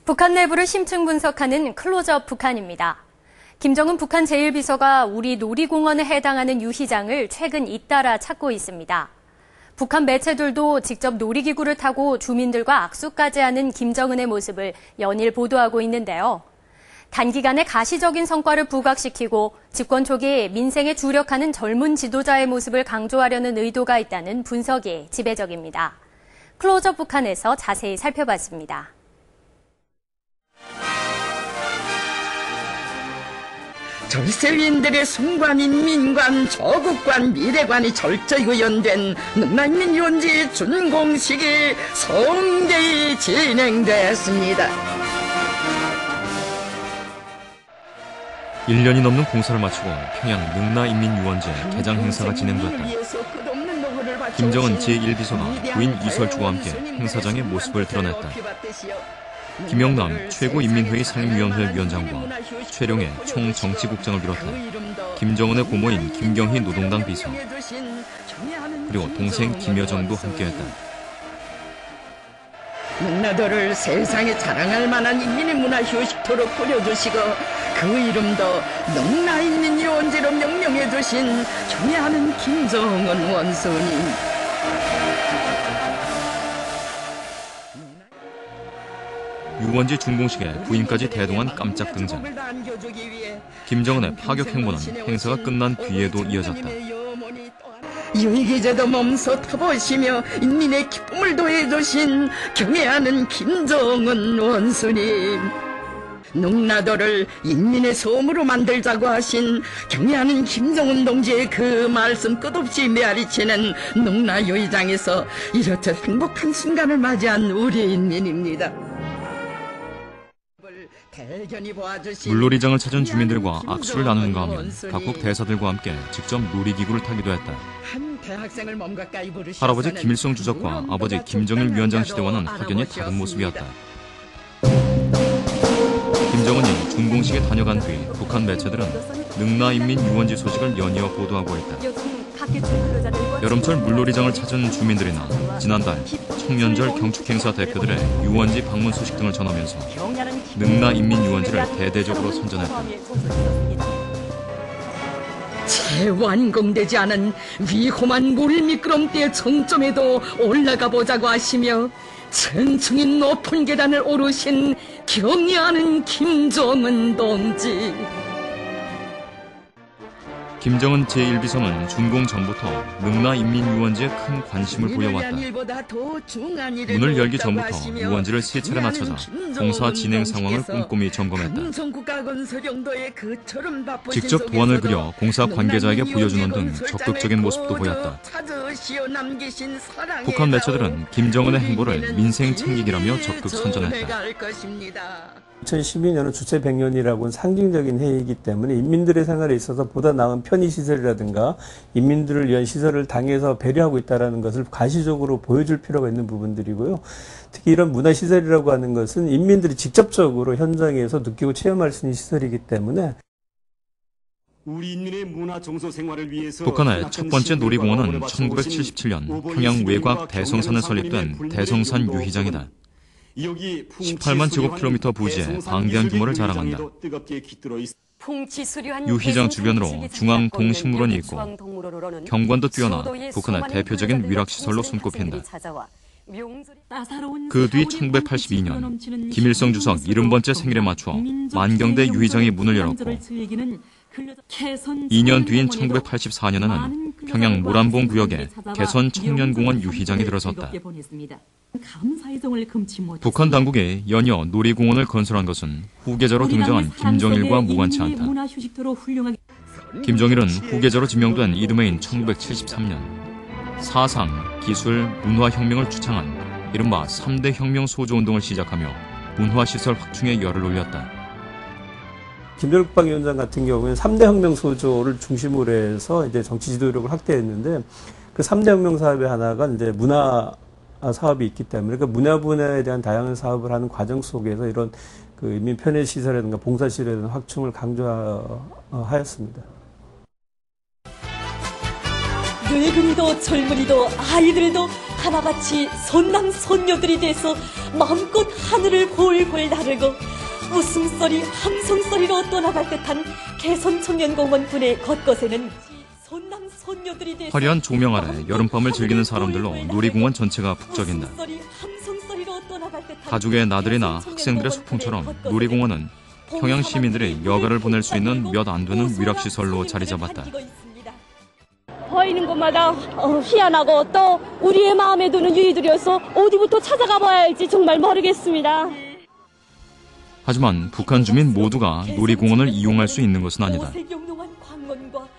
북한 내부를 심층 분석하는 클로즈업 북한입니다. 김정은 북한 제1비서가 우리 놀이공원에 해당하는 유희장을 최근 잇따라 찾고 있습니다. 북한 매체들도 직접 놀이기구를 타고 주민들과 악수까지 하는 김정은의 모습을 연일 보도하고 있는데요. 단기간에 가시적인 성과를 부각시키고 집권 초기 민생에 주력하는 젊은 지도자의 모습을 강조하려는 의도가 있다는 분석이 지배적입니다. 클로즈업 북한에서 자세히 살펴봤습니다. 절세위인들의 순관인 민관, 조국관, 미래관이 철저히 구현된 능라인민유원지 준공식이 성대히 진행됐습니다. 1년이 넘는 공사를 마치고 평양 능라인민유원지에 개장 행사가 진행됐다. 김정은 제1비서가 부인 이설주와 함께 행사장의 모습을 드러냈다. 김영남 최고인민회의 상임위원회 위원장과 최룡해 총정치국장을 비롯해 김정은의 고모인 김경희 노동당 비서, 그리고 동생 김여정도 함께했다. 능라도를 세상에 자랑할 만한 인민의 문화 휴식토로 꾸려주시고 그 이름도 능라인민유원지로 명명해주신 존경하는 김정은 원수님. 유원지 준공식에 부인까지 대동한 깜짝 등장. 김정은의 파격 행보는 행사가 끝난 뒤에도 이어졌다. 유희기제도 몸소 타보시며 인민의 기쁨을 더해주신 경애하는 김정은 원수님. 능라도를 인민의 소음으로 만들자고 하신 경애하는 김정은 동지의 그 말씀 끝없이 메아리치는 능라 유희장에서 이렇듯 행복한 순간을 맞이한 우리 인민입니다. 물놀이장을 찾은 주민들과 악수를 나누는가 하면 각국 대사들과 함께 직접 놀이기구를 타기도 했다. 할아버지 김일성 주석과 아버지 김정일 위원장 시대와는 확연히 다른 모습이었다. 김정은이 준공식에 다녀간 뒤 북한 매체들은 능라인민유원지 소식을 연이어 보도하고 있다. 여름철 물놀이장을 찾은 주민들이나 지난달 청년절 경축행사 대표들의 유원지 방문 소식 등을 전하면서 능라인민유원지를 대대적으로 선전했다. 채 완공되지 않은 위험한 물 미끄럼대의 정점에도 올라가 보자고 하시며 층층이 높은 계단을 오르신 경애하는 김정은 동지. 김정은 제1비서는 준공 전부터 능라인민유원지에 큰 관심을 보여왔다. 문을 열기 전부터 유원지를 3차례나 찾아 공사 진행 상황을 꼼꼼히 점검했다. 직접 도안을 그려 공사 관계자에게 보여주는 등 적극적인 모습도 보였다. 북한 매체들은 김정은의 행보를 민생 챙기기라며 적극 선전했다. 2012년은 주체 100년이라고는 상징적인 해이기 때문에 인민들의 생활에 있어서 보다 나은 편의시설이라든가 인민들을 위한 시설을 당해서 배려하고 있다는 것을 가시적으로 보여줄 필요가 있는 부분들이고요. 특히 이런 문화시설이라고 하는 것은 인민들이 직접적으로 현장에서 느끼고 체험할 수 있는 시설이기 때문에 우리 인민의 문화 정서 생활을 위해서 북한의 첫 번째 놀이공원은 1977년 평양 외곽 대성산에 설립된 대성산 유희장이다. 18만 제곱킬로미터 부지에 방대한 규모를 자랑한다. 유희장 주변으로 중앙 동식물원이 있고 경관도 뛰어나 북한의 대표적인 위락시설로 손꼽힌다. 그 뒤 1982년 김일성 주석 70번째 생일에 맞춰 만경대 유희장이 문을 열었고 2년 뒤인 1984년에는 평양 모란봉 구역에 개선 청년공원 유희장이 들어섰다. 북한 당국이 연이어 놀이공원을 건설한 것은 후계자로 등장한 김정일과 무관치 않다. 김정일은 후계자로 지명된 이듬해인 1973년 사상, 기술, 문화혁명을 주창한 이른바 3대 혁명 소조운동을 시작하며 문화시설 확충에 열을 올렸다. 김정일 국방위원장 같은 경우에는 3대 혁명 소조를 중심으로 해서 이제 정치 지도력을 확대했는데 그 3대 혁명 사업의 하나가 이제 문화 사업이 있기 때문에 그 문화 분야에 대한 다양한 사업을 하는 과정 속에서 이런 그 인민 편의 시설이라든가 봉사 시설에 대한 확충을 강조하였습니다. 늙은이도 젊은이도 아이들도 하나같이 손남손녀들이 돼서 마음껏 하늘을 볼볼 나르고 웃음소리, 함성소리로 떠나갈 듯한 개선청년공원 분의 겉것에는 손남손녀들이 돼서 화려한 조명 아래 여름밤을 즐기는 사람들로 놀이공원 전체가 북적인다. 가족의 나들이나 학생들의 소풍처럼 놀이공원은 평양 시민들이 여가를 보낼 수 있는 몇 안 되는 위락시설로 자리 잡았다. 보이는 곳마다 희한하고 또 우리의 마음에 드는 유의들이어서 어디부터 찾아가 봐야 할지 정말 모르겠습니다. 하지만 북한 주민 모두가 놀이공원을 이용할 수 있는 것은 아니다.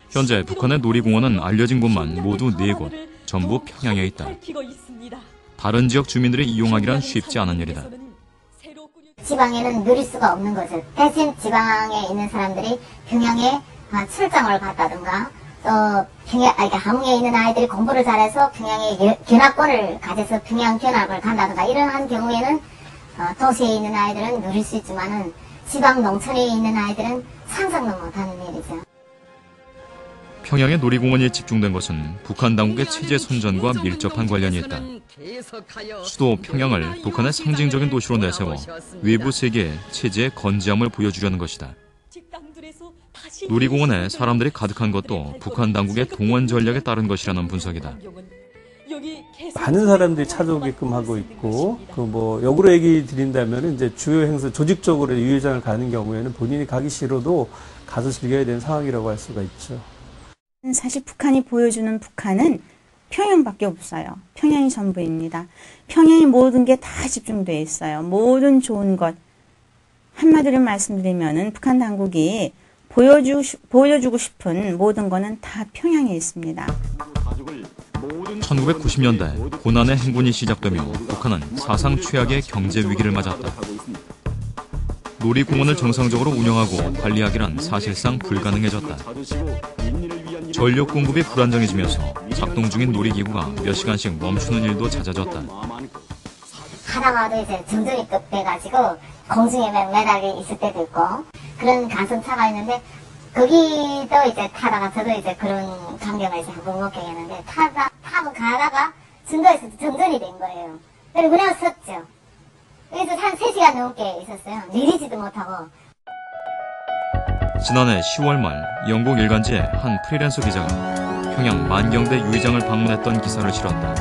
현재 북한의 놀이공원은 알려진 곳만 모두 4곳, 전부 평양에 있다. 다른 지역 주민들이 이용하기란 쉽지 않은 일이다. 지방에는 누릴 수가 없는 거죠. 대신 지방에 있는 사람들이 평양에 출장을 갔다든가 또 함흥에 있는 아이들이 공부를 잘해서 평양에 견학권을 가져서 평양 견학을 간다든가 이러한 경우에는 도시에 있는 아이들은 누릴 수 있지만은 지방 농촌에 있는 아이들은 상상도 못하는 일이죠. 평양의 놀이공원이 집중된 것은 북한 당국의 체제 선전과 밀접한 관련이 있다. 수도 평양을 북한의 상징적인 도시로 내세워 외부 세계에 체제의 건재함을 보여주려는 것이다. 놀이공원에 사람들이 가득한 것도 북한 당국의 동원 전략에 따른 것이라는 분석이다. 많은 사람들이 찾아오게끔 하고 있고, 역으로 얘기 드린다면, 이제 주요 행사, 조직적으로 유회장을 가는 경우에는 본인이 가기 싫어도 가서 즐겨야 되는 상황이라고 할 수가 있죠. 사실 북한이 보여주는 북한은 평양밖에 없어요. 평양이 전부입니다. 평양의 모든 게 다 집중되어 있어요. 모든 좋은 것. 한마디로 말씀드리면은 북한 당국이 보여주고 싶은 모든 거는 다 평양에 있습니다. 1990년대 고난의 행군이 시작되며 북한은 사상 최악의 경제 위기를 맞았다. 놀이공원을 정상적으로 운영하고 관리하기란 사실상 불가능해졌다. 전력 공급이 불안정해지면서 작동 중인 놀이기구가 몇 시간씩 멈추는 일도 잦아졌다. 하다가도 이제 정전이 돼가지고 공중에 매달려 있을 때도 있고 그런 가슴차가 있는데 거기도 이제 타다가 저도 이제 그런 광경을 이제 한번 목격했는데 타고 가다가 중도에서 정전이 된 거예요. 그리고 그냥 섰죠. 그래서 한 3시간 넘게 있었어요. 내리지도 못하고. 지난해 10월 말 영국 일간지의 한 프리랜서 기자가 평양 만경대 유의장을 방문했던 기사를 실었다.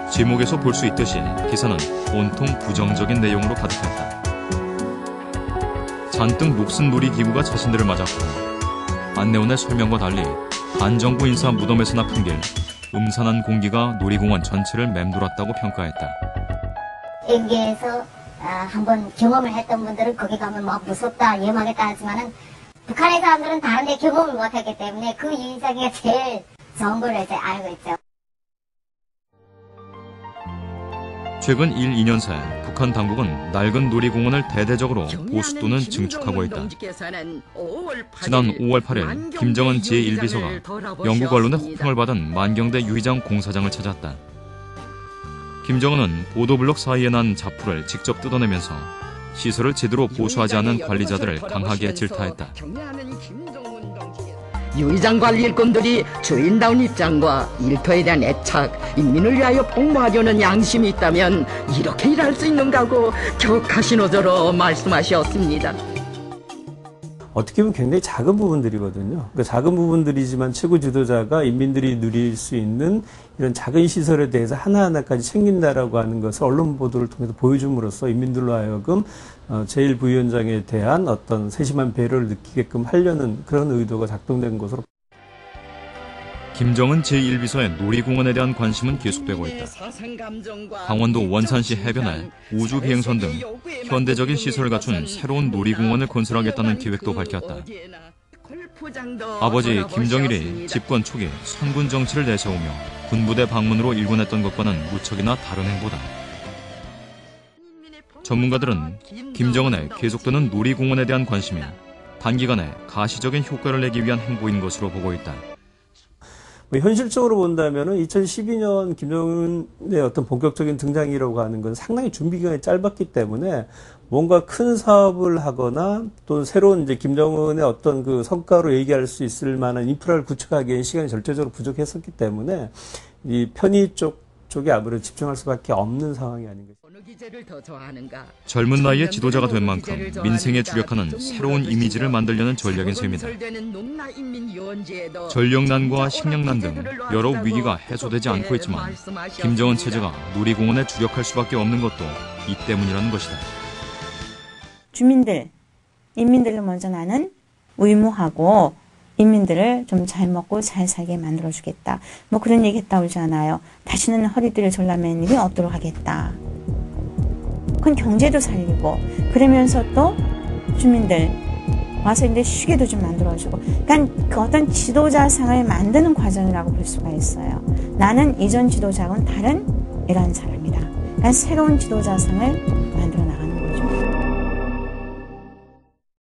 제목에서 볼 수 있듯이 기사는 온통 부정적인 내용으로 가득했다. 잔뜩 녹슨 놀이기구가 자신들을 맞았고 안내원의 설명과 달리 반정부 인사 무덤에서나 풍길 음산한 공기가 놀이공원 전체를 맴돌았다고 평가했다. 여기에서 한번 경험을 했던 분들은 거기 가면 막 무섭다, 위험하겠다 하지만은 북한의 사람들은 다른 데 경험을 못했기 때문에 그 유의장이 제일 좋은 걸로 이제 알고 있죠. 최근 1, 2년 새 북한 당국은 낡은 놀이공원을 대대적으로 보수 또는 증축하고 있다. 지난 5월 8일 김정은 제1비서가 영국 언론의 호평을 받은 만경대 유의장 공사장을 찾았다. 김정은은 보도블록 사이에 난 자풀을 직접 뜯어내면서 시설을 제대로 보수하지 않은 관리자들을 강하게 질타했다. 유의장 관리 일꾼들이 주인다운 입장과 일터에 대한 애착, 인민을 위하여 복무하려는 양심이 있다면 이렇게 일할 수 있는가고 격하신 어조로 말씀하셨습니다. 어떻게 보면 굉장히 작은 부분들이거든요. 그러니까 작은 부분들이지만 최고 지도자가 인민들이 누릴 수 있는 이런 작은 시설에 대해서 하나하나까지 챙긴다라고 하는 것을 언론 보도를 통해서 보여줌으로써 인민들로 하여금 제1부위원장에 대한 어떤 세심한 배려를 느끼게끔 하려는 그런 의도가 작동된 것으로. 김정은 제1비서의 놀이공원에 대한 관심은 계속되고 있다. 강원도 원산시 해변에 우주비행선 등 현대적인 시설을 갖춘 새로운 놀이공원을 건설하겠다는 계획도 밝혔다. 아버지 김정일이 집권 초기 선군 정치를 내세우며 군부대 방문으로 일궈냈던 것과는 무척이나 다른 행보다. 전문가들은 김정은의 계속되는 놀이공원에 대한 관심이 단기간에 가시적인 효과를 내기 위한 행보인 것으로 보고 있다. 현실적으로 본다면은 2012년 김정은의 어떤 본격적인 등장이라고 하는 건 상당히 준비 기간이 짧았기 때문에 뭔가 큰 사업을 하거나 또 새로운 이제 김정은의 어떤 그 성과로 얘기할 수 있을 만한 인프라를 구축하기엔 시간이 절대적으로 부족했었기 때문에 이 편의 쪽 쪽에 아무래도 집중할 수밖에 없는 상황이 아닌가. 어느 기제를 더 좋아하는가? 젊은 나이에 지도자가 된 만큼 민생에 주력하는 새로운 이미지를 만들려는 전략인 셈이다. 전력난과 식량난 등 여러 위기가 해소되지 않고 있지만 김정은 체제가 놀이공원에 주력할 수밖에 없는 것도 이 때문이라는 것이다. 주민들, 인민들을 먼저 나는 의무하고 인민들을 좀 잘 먹고 잘 살게 만들어주겠다. 뭐 그런 얘기 했다고 하잖아요. 다시는 허리띠를 졸라매는 일이 없도록 하겠다. 그건 경제도 살리고 그러면서 또 주민들 와서 이제 쉬게도 좀 만들어주고 그러니까 그 어떤 지도자상을 만드는 과정이라고 볼 수가 있어요. 나는 이전 지도자하고는 다른 이러한 사람이다. 그러니까 새로운 지도자상을